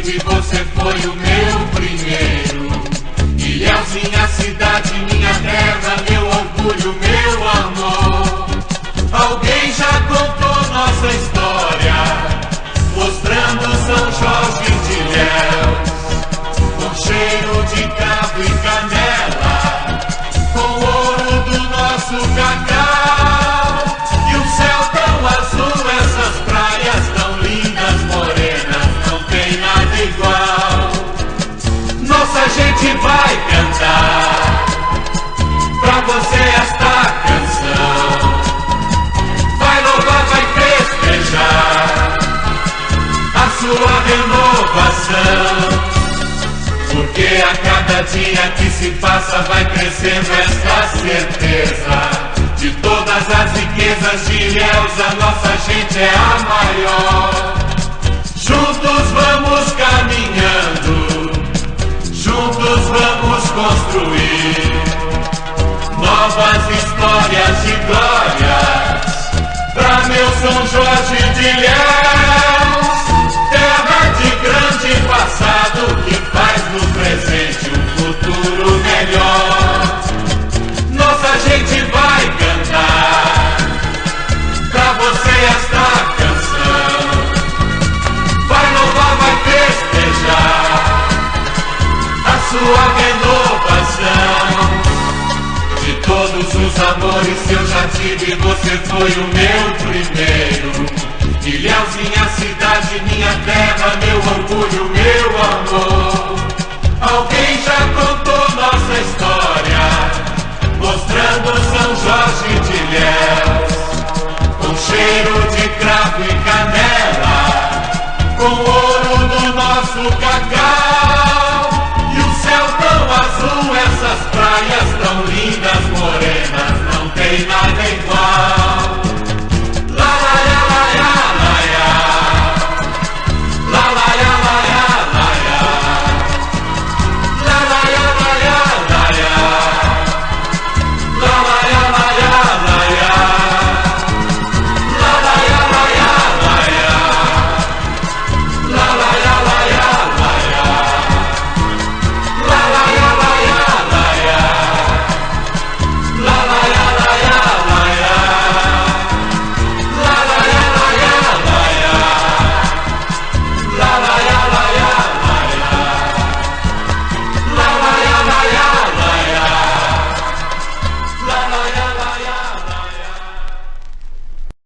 tive, você foi o meu primeiro. Ilhéuzinha, cidade, minha terra, meu orgulho, meu amor. Alguém já contou nossa história, mostrando São Jorge de Ilhéus, com cheiro de cravo e canela, com ouro do nosso cacau. E o céu tão azul, essas praias tão lindas, morenas, não tem nada igual. Nossa gente vai cantar pra você esta canção, vai louvar, vai festejar a sua renovação, porque a cada dia que se passa vai crescendo esta certeza. De todas as riquezas de Ilhéus, a nossa gente é a maior. Juntos vamos caminhando, juntos vamos construir novas histórias de glórias pra meu São Jorge de Ilhéus, terra de grande passado que faz no presente um futuro melhor. Nossa gente vai cantar pra você esta canção, vai louvar, vai festejar a sua renovação. De todos os amores que eu já tive, você foi o meu